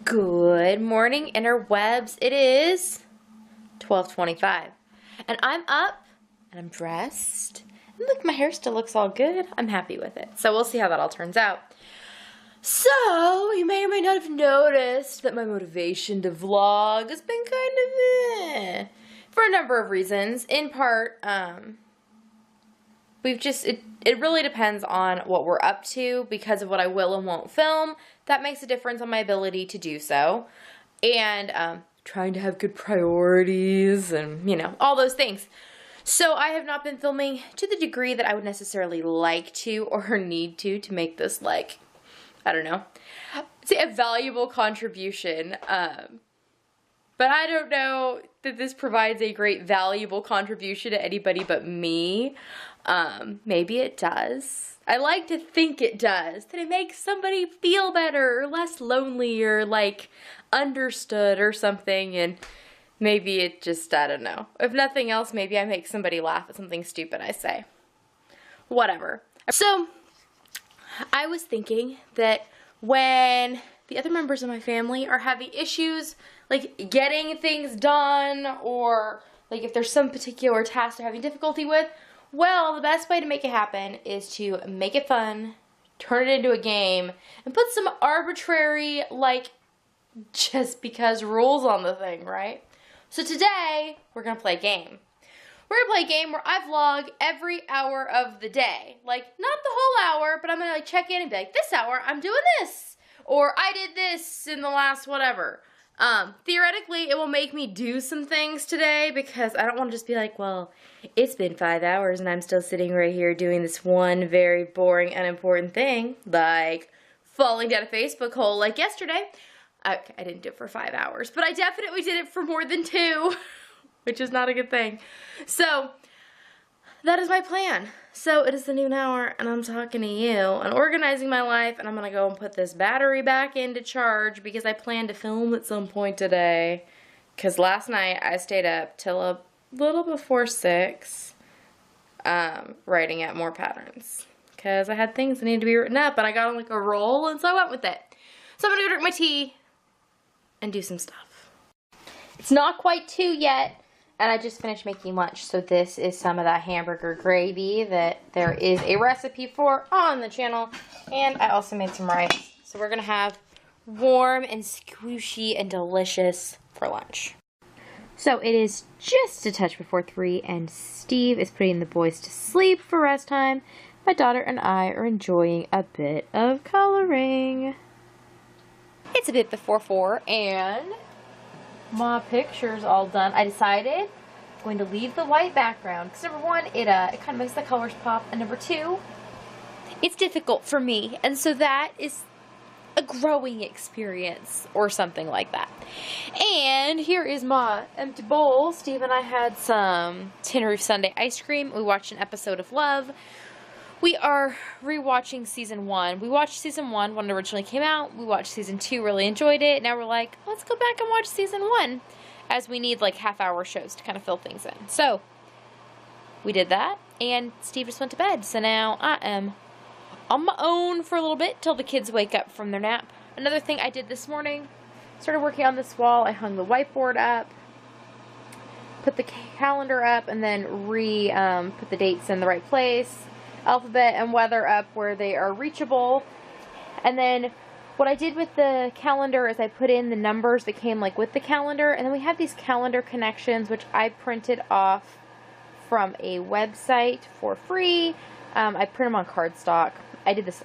Good morning, interwebs. It is 12:25, and I'm up, and I'm dressed, and look, my hair still looks all good. I'm happy with it, so we'll see how that all turns out. So, you may or may not have noticed that my motivation to vlog has been kind of for a number of reasons. In part, it really depends on what we're up to because of what I will and won't film. That makes a difference on my ability to do so. And trying to have good priorities and, you know, all those things. So I have not been filming to the degree that I would necessarily like to or need to make this, like, I don't know, say a valuable contribution. But I don't know that this provides a great valuable contribution to anybody but me. Maybe it does. I like to think it does. That it makes somebody feel better or less lonely or like understood or something. And maybe it just, I don't know. If nothing else, maybe I make somebody laugh at something stupid I say. Whatever. So, I was thinking that when the other members of my family are having issues like getting things done or like if there's some particular task they're having difficulty with, well, the best way to make it happen is to make it fun, turn it into a game, and put some arbitrary, like, just because rules on the thing, right? So today, we're going to play a game. We're going to play a game where I vlog every hour of the day. Like, not the whole hour, but I'm going to like check in and be like, this hour, I'm doing this. Or I did this in the last whatever. Theoretically, it will make me do some things today because I don't want to just be like, well, it's been 5 hours and I'm still sitting right here doing this one very boring, unimportant thing, like falling down a Facebook hole like yesterday. Okay, I didn't do it for 5 hours, but I definitely did it for more than 2, which is not a good thing. So, that is my plan. So, it is the noon hour, and I'm talking to you, and organizing my life, and I'm going to go and put this battery back into charge, because I plan to film at some point today, because last night I stayed up till a little before 6, writing out more patterns, because I had things that needed to be written up, and I got on like a roll, and so I went with it. So, I'm going to go drink my tea, and do some stuff. It's not quite 2 yet. And I just finished making lunch, so this is some of that hamburger gravy that there is a recipe for on the channel. And I also made some rice. So we're going to have warm and squishy and delicious for lunch. So it is just a touch before 3, and Steve is putting the boys to sleep for rest time. My daughter and I are enjoying a bit of coloring. It's a bit before 4, and my picture's all done. I decided I'm going to leave the white background because number 1, it kind of makes the colors pop, and number 2, it's difficult for me, and so that is a growing experience or something like that. And here is my empty bowl. Steve and I had some Tin Roof Sundae ice cream. We watched an episode of Love. We are rewatching season 1. We watched season 1 when it originally came out. We watched season 2, really enjoyed it. Now we're like, let's go back and watch season 1, as we need like half-hour shows to kind of fill things in. So we did that, and Steve just went to bed. So now I am on my own for a little bit till the kids wake up from their nap. Another thing I did this morning, started working on this wall. I hung the whiteboard up, put the calendar up, and then put the dates in the right place. Alphabet and weather up where they are reachable. And then what I did with the calendar is I put in the numbers that came like with the calendar, and then we have these calendar connections which I printed off from a website for free. I print them on cardstock. I did this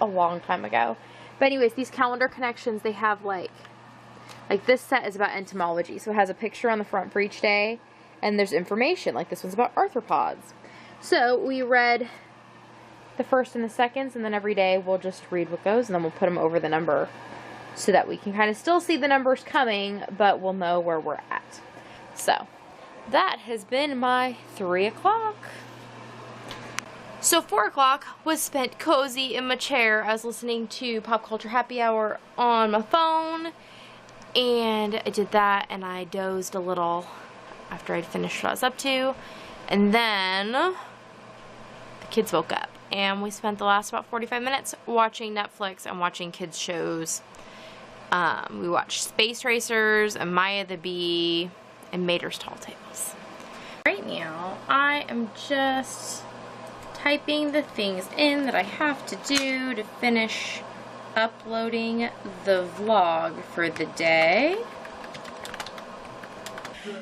a long time ago. But anyways, these calendar connections, they have like this set is about entomology, so it has a picture on the front for each day, and there's information, like this one's about arthropods. So we read the first and the seconds, and then every day we'll just read what goes, and then we'll put them over the number so that we can kind of still see the numbers coming, but we'll know where we're at. So that has been my 3 o'clock. So 4 o'clock was spent cozy in my chair. I was listening to Pop Culture Happy Hour on my phone, and I did that, and I dozed a little after I'd finished what I was up to, and then kids woke up, and we spent the last about 45 minutes watching Netflix and watching kids shows We watched Space Racers, and Maya the Bee, and Mater's Tall Tales. Right now, I am just typing the things in that I have to do to finish uploading the vlog for the day.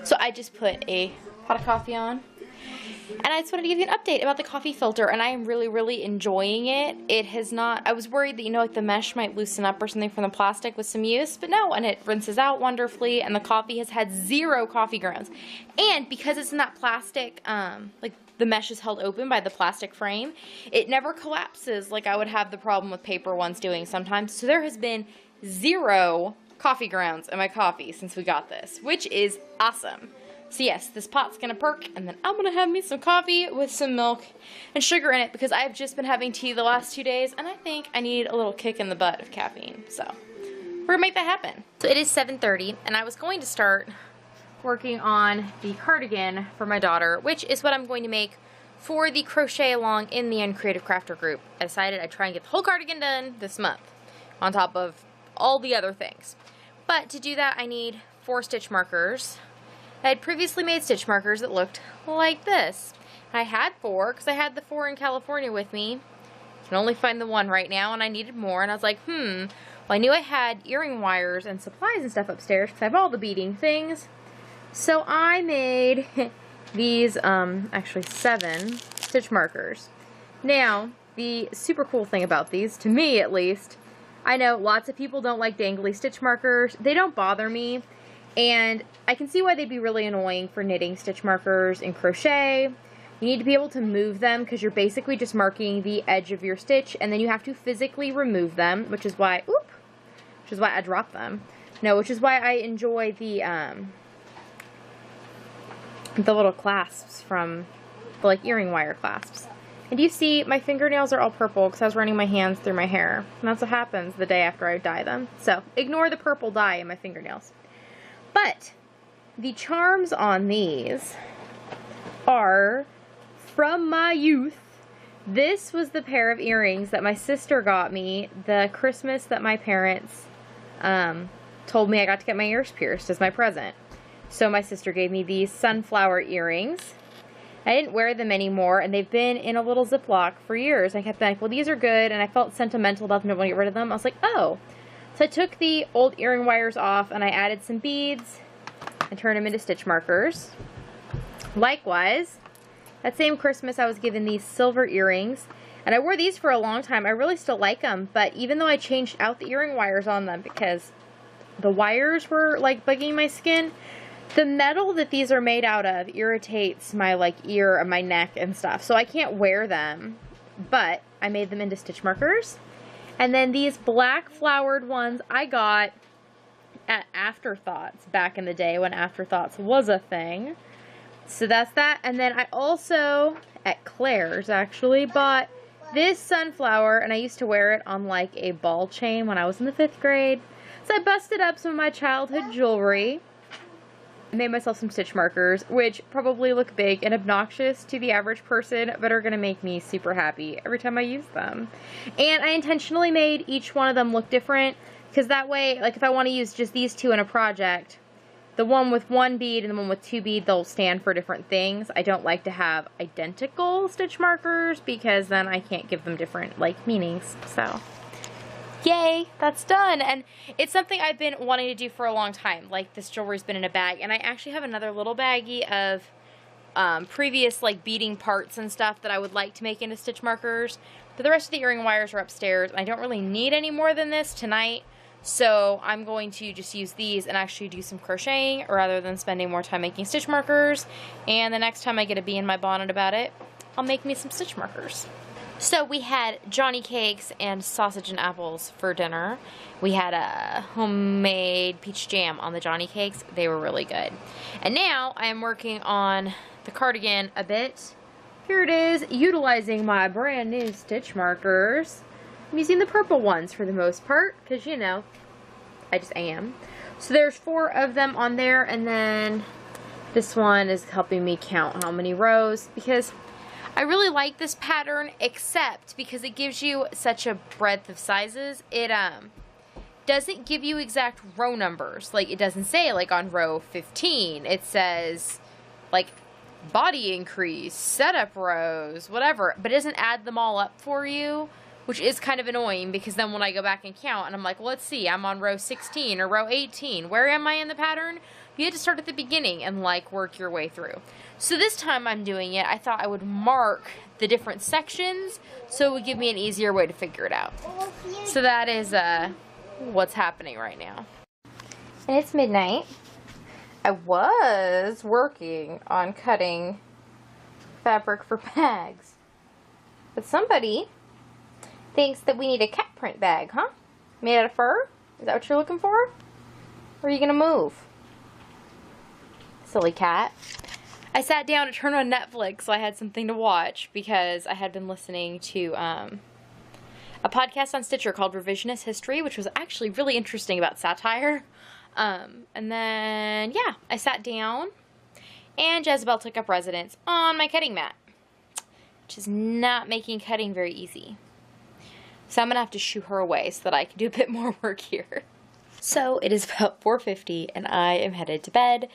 So I just put a pot of coffee on, and I just wanted to give you an update about the coffee filter, and I am really enjoying it. It has not, I was worried that, you know, like the mesh might loosen up or something from the plastic with some use, but no, and it rinses out wonderfully, and the coffee has had 0 coffee grounds. And because it's in that plastic, like the mesh is held open by the plastic frame, it never collapses like I would have the problem with paper ones doing sometimes. So there has been 0 coffee grounds in my coffee since we got this, which is awesome. So yes, this pot's gonna perk, and then I'm gonna have me some coffee with some milk and sugar in it, because I've just been having tea the last 2 days, and I think I need a little kick in the butt of caffeine. So we're gonna make that happen. So it is 7:30, and I was going to start working on the cardigan for my daughter, which is what I'm going to make for the crochet along in the Creative Crafter group. I decided I'd try and get the whole cardigan done this month, on top of all the other things. But to do that, I need 4 stitch markers. I had previously made stitch markers that looked like this. I had 4 because I had the 4 in California with me. I can only find the 1 right now, and I needed more, and I was like, well, I knew I had earring wires and supplies and stuff upstairs because I have all the beading things. So I made these, actually 7 stitch markers. Now, the super cool thing about these, to me at least, I know lots of people don't like dangly stitch markers. They don't bother me, and I can see why they'd be really annoying for knitting stitch markers in crochet. You need to be able to move them because you're basically just marking the edge of your stitch, and then you have to physically remove them, which is why I dropped them. No, which is why I enjoy the little clasps from the like earring wire clasps. And you see my fingernails are all purple because I was running my hands through my hair. And that's what happens the day after I dye them. So ignore the purple dye in my fingernails. But the charms on these are from my youth. This was the pair of earrings that my sister got me the Christmas that my parents told me I got to get my ears pierced as my present. So my sister gave me these sunflower earrings. I didn't wear them anymore, and they've been in a little Ziploc for years. I kept being like, well, these are good, and I felt sentimental about them. I didn't want to get rid of them. I was like, oh. So I took the old earring wires off, and I added some beads and turned them into stitch markers. Likewise, that same Christmas, I was given these silver earrings, and I wore these for a long time. I really still like them, but even though I changed out the earring wires on them because the wires were, like, bugging my skin, the metal that these are made out of irritates my, like, ear and my neck and stuff. So I can't wear them, but I made them into stitch markers. And then these black flowered ones I got at Afterthoughts back in the day when Afterthoughts was a thing. So that's that. And then I also, at Claire's actually, bought this sunflower, and I used to wear it on, like, a ball chain when I was in the 5th grade. So I busted up some of my childhood jewelry. I made myself some stitch markers, which probably look big and obnoxious to the average person, but are going to make me super happy every time I use them. And I intentionally made each one of them look different, because that way, like if I want to use just these 2 in a project, the one with 1 bead and the one with 2 bead, they'll stand for different things. I don't like to have identical stitch markers, because then I can't give them different, like, meanings, so... Yay, that's done. And it's something I've been wanting to do for a long time. Like, this jewelry's been in a bag, and I actually have another little baggie of previous, like, beading parts and stuff that I would like to make into stitch markers. But the rest of the earring wires are upstairs, and I don't really need any more than this tonight. So I'm going to just use these and actually do some crocheting rather than spending more time making stitch markers. And the next time I get a bee in my bonnet about it, I'll make me some stitch markers. So we had Johnny cakes and sausage and apples for dinner. We had a homemade peach jam on the Johnny cakes. They were really good. And now I am working on the cardigan a bit. Here it is, utilizing my brand new stitch markers. I'm using the purple ones for the most part, because, you know, I just am. So there's 4 of them on there, and then this one is helping me count how many rows, because I really like this pattern, except because it gives you such a breadth of sizes, it doesn't give you exact row numbers. Like, it doesn't say, like, on row 15. It says, like, body increase, setup rows, whatever. But it doesn't add them all up for you, which is kind of annoying, because then when I go back and count, and I'm like, well, let's see, I'm on row 16 or row 18. Where am I in the pattern? You had to start at the beginning and, like, work your way through. So this time I'm doing it, I thought I would mark the different sections so it would give me an easier way to figure it out. So that is what's happening right now. And it's midnight. I was working on cutting fabric for bags. But somebody thinks that we need a cat print bag, huh? Made out of fur? Is that what you're looking for? Or are you gonna move? Silly cat. I sat down to turn on Netflix so I had something to watch, because I had been listening to a podcast on Stitcher called Revisionist History, which was actually really interesting about satire. And then, yeah, I sat down and Jezebel took up residence on my cutting mat, which is not making cutting very easy. So I'm going to have to shoo her away so that I can do a bit more work here. So it is about 4:50 and I am headed to bed.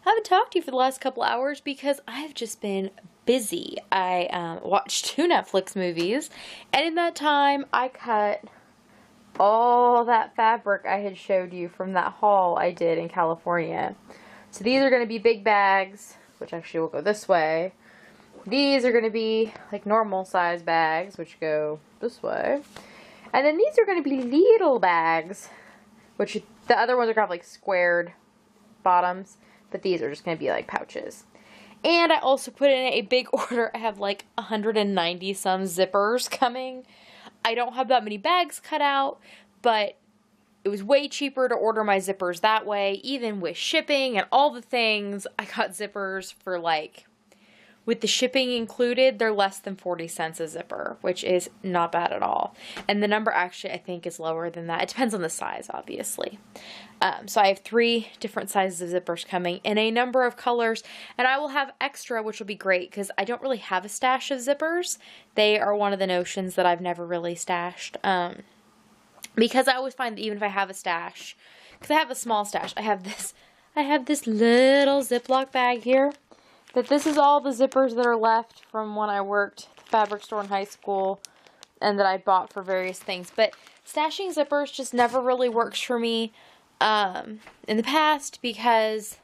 I haven't talked to you for the last couple hours because I've just been busy. I watched 2 Netflix movies, and in that time I cut all that fabric I had showed you from that haul I did in California. So these are going to be big bags, which actually will go this way. These are going to be like normal size bags, which go this way. And then these are going to be little bags, which the other ones are kind of like squared bottoms. But these are just going to be like pouches. And I also put in a big order. I have like 190 some zippers coming. I don't have that many bags cut out, but it was way cheaper to order my zippers that way. Even with shipping and all the things, I got zippers for like, with the shipping included, they're less than 40 cents a zipper, which is not bad at all. And the number actually I think is lower than that. It depends on the size, obviously. So I have 3 different sizes of zippers coming in a number of colors, and I will have extra, which will be great because I don't really have a stash of zippers. They are one of the notions that I've never really stashed, because I always find that even if I have a stash, because I have a small stash, I have this little Ziploc bag here, that this is all the zippers that are left from when I worked at the fabric store in high school and that I bought for various things. But stashing zippers just never really works for me in the past, because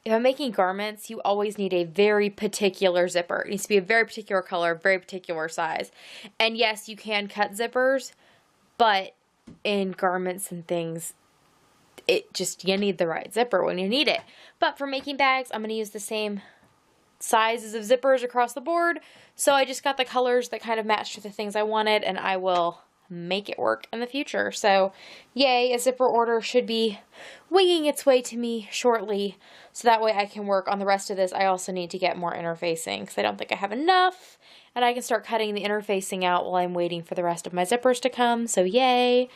if I'm making garments, you always need a very particular zipper. It needs to be a very particular color, very particular size. And yes, you can cut zippers, but in garments and things, you need the right zipper when you need it. But for making bags, I'm going to use the same sizes of zippers across the board. So I just got the colors that kind of matched with the things I wanted, and I will make it work in the future. So yay, a zipper order should be winging its way to me shortly, so that way I can work on the rest of this. I also need to get more interfacing because I don't think I have enough, and I can start cutting the interfacing out while I'm waiting for the rest of my zippers to come. So yay,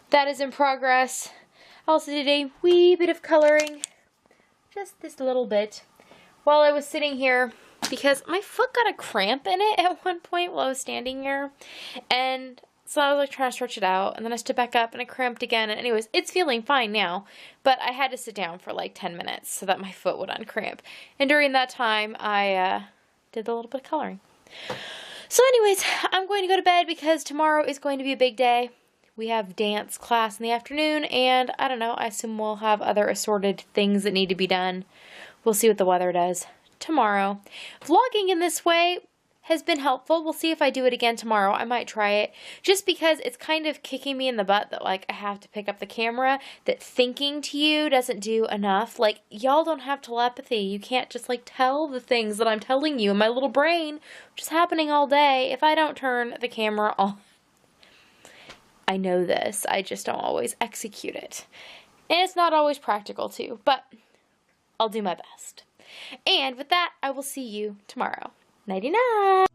that is in progress. I also did a wee bit of coloring, just this little bit, while I was sitting here, because my foot got a cramp in it at one point while I was standing here, and so I was like trying to stretch it out, and then I stood back up and I cramped again, and anyways, it's feeling fine now, but I had to sit down for like 10 minutes so that my foot would uncramp, and during that time, I did a little bit of coloring. So anyways, I'm going to go to bed because tomorrow is going to be a big day. We have dance class in the afternoon, and I don't know, I assume we'll have other assorted things that need to be done. We'll see what the weather does tomorrow. Vlogging in this way has been helpful. We'll see if I do it again tomorrow. I might try it, just because it's kind of kicking me in the butt that like I have to pick up the camera, that thinking to you doesn't do enough. Like, y'all don't have telepathy. You can't just like tell the things that I'm telling you in my little brain, which is happening all day if I don't turn the camera on. I know this. I just don't always execute it. And it's not always practical too, but I'll do my best. And with that, I will see you tomorrow. Nighty-night.